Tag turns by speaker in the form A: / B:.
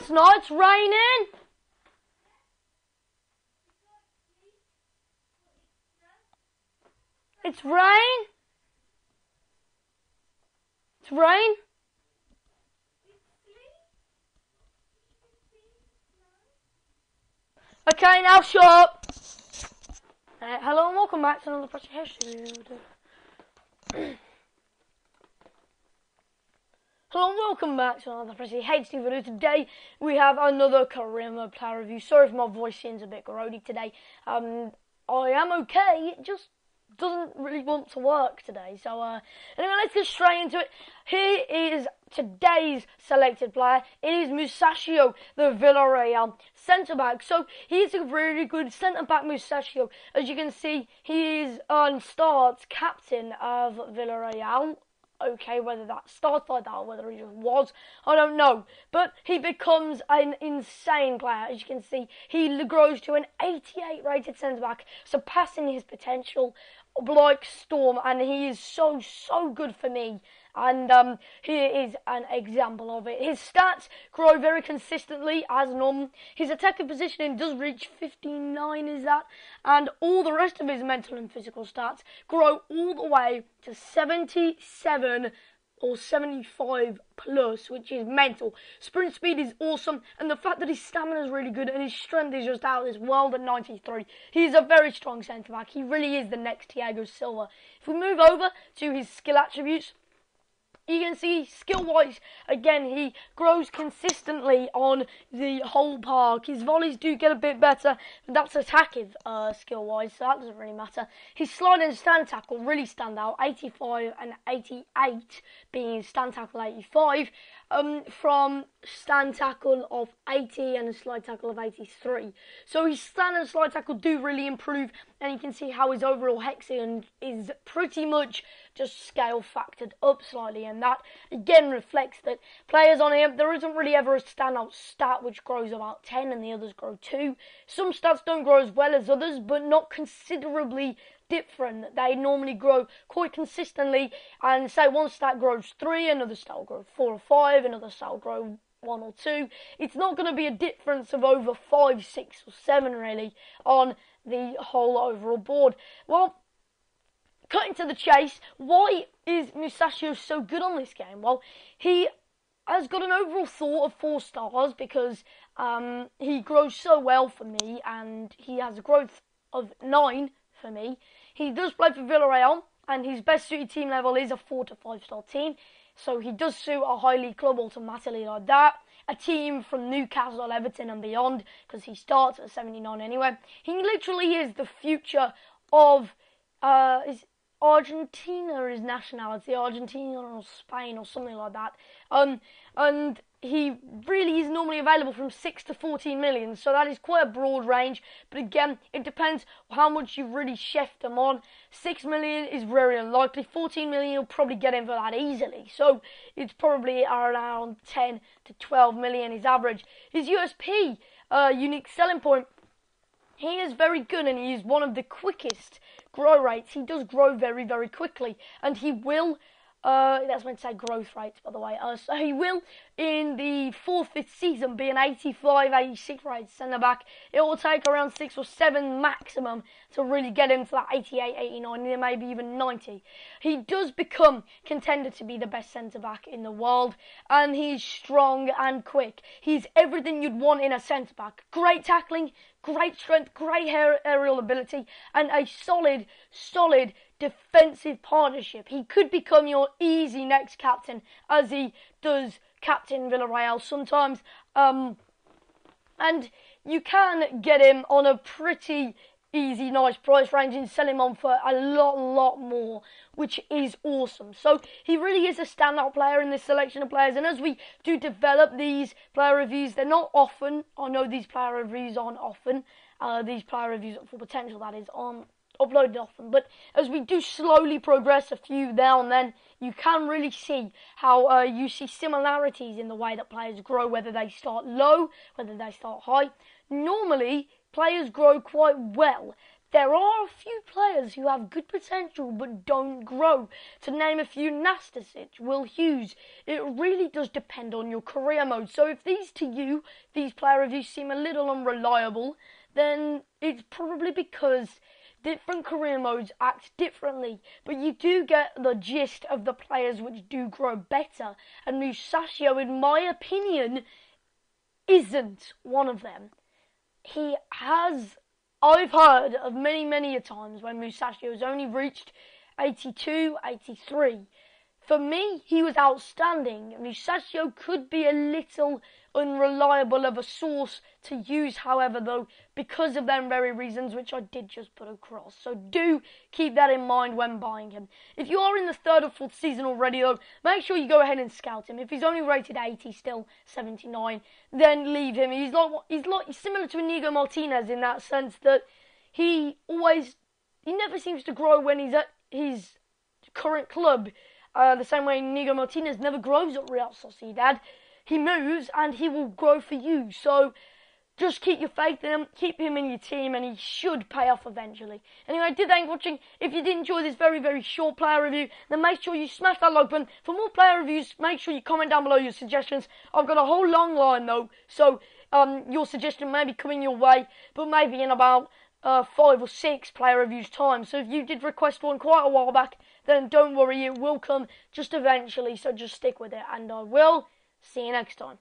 A: it's not. It's raining. It's rain. It's rain. Okay, now shut up. Hello and welcome back to another Pressure History. Hello and welcome back to another Pressure HD video. Today we have another career mode player review. Sorry if my voice seems a bit grody today. I am okay. It just doesn't really want to work today. So anyway, let's get straight into it. Here is today's selected player. It is Musacchio, the Villarreal centre-back. So he's a really good centre-back, Musacchio. As you can see, he is starts captain of Villarreal. Okay, whether that starts like that or whether he just was, I don't know. But he becomes an insane player. As you can see, he grows to an 88 rated centre-back, surpassing his potential like Storm, and he is so good for me. And here is an example of it. His stats grow very consistently as normal. His attacking positioning does reach 59, is that? And all the rest of his mental and physical stats grow all the way to 77 or 75 plus, which is mental. Sprint speed is awesome, and the fact that his stamina is really good and his strength is just out of this world at 93. He's a very strong centre-back. He really is the next Thiago Silva. If we move over to his skill attributes, you can see skill-wise, again, he grows consistently on the whole park. His volleys do get a bit better, but that's attacking skill-wise, so that doesn't really matter. His slide and stand tackle really stand out, 85 and 88 being stand tackle 85, from stand tackle of 80 and a slide tackle of 83. So his stand and slide tackle do really improve, and you can see how his overall hexagon is pretty much just scale factored up slightly, and that again reflects that players on here, there isn't really ever a standout stat which grows about 10 and the others grow 2. Some stats don't grow as well as others, but not considerably different. They normally grow quite consistently, and say one stat grows 3, another stat will grow 4 or 5, another stat will grow 1 or 2. It's not going to be a difference of over 5, 6 or 7 really on the whole overall board. Well, cutting to the chase, why is Musacchio so good on this game? Well, he has got an overall thought of 4 stars because he grows so well for me, and he has a growth of 9 for me. He does play for Villarreal, and his best suited team level is a 4 to 5 star team. So he does suit a high league club automatically like that. A team from Newcastle, Everton and beyond, because he starts at 79 anyway. He literally is the future of is Argentina, his nationality, Argentina or Spain or something like that. And he really is normally available from 6 to 14 million, so that is quite a broad range. But again, it depends how much you really chef them on. 6 million is very unlikely. 14 million, you'll probably get him for that easily. So it's probably around 10 to 12 million is average. His USP, unique selling point, he is very good, and he is one of the quickest grow rates. He does grow very quickly, and he will, that's meant to say growth rates, by the way, so he will, in the 4th, 5th season, be an 85, 86 rated centre-back. It will take around 6 or 7 maximum to really get him to that 88, 89, and maybe even 90. He does become contender to be the best centre-back in the world, and he's strong and quick. He's everything you'd want in a centre-back. Great tackling, great strength, great aerial ability, and a solid defensive partnership. He could become your easy next captain, as he does captain Villarreal sometimes. And you can get him on a pretty easy, nice price range and sell him on for a lot more, which is awesome. So he really is a standout player in this selection of players, and as we do develop these player reviews, they're not often, I know these player reviews aren't often, these player reviews for potential, that is, aren't uploaded often, but as we do slowly progress a few now and then, you can really see how you see similarities in the way that players grow, whether they start low, whether they start high. Normally, players grow quite well, there are a few players who have good potential but don't grow. To name a few, Nastasic, Will Hughes. It really does depend on your career mode. So if these player reviews seem a little unreliable, then it's probably because different career modes act differently. But you do get the gist of the players which do grow better. And Musacchio, in my opinion, isn't one of them. I've heard of many a times when Musacchio has only reached 82, 83. For me, he was outstanding. Musacchio could be a little unreliable of a source to use, however, though, because of them very reasons, which I did just put across. So do keep that in mind when buying him. If you are in the 3rd or 4th season already, though, make sure you go ahead and scout him. If he's only rated 80, still 79, then leave him. He's similar to Inigo Martinez in that sense that he never seems to grow when he's at his current club. The same way Inigo Martinez never grows at Real Sociedad. He moves and he will grow for you. So just keep your faith in him, keep him in your team, and he should pay off eventually. Anyway, I did thank you for watching. If you did enjoy this very short player review, then make sure you smash that like button. For more player reviews, make sure you comment down below your suggestions. I've got a whole long line though, so your suggestion may be coming your way, but maybe in about 5 or 6 player reviews time. So if you did request one quite a while back, then don't worry, it will come just eventually. So just stick with it, and I will see you next time.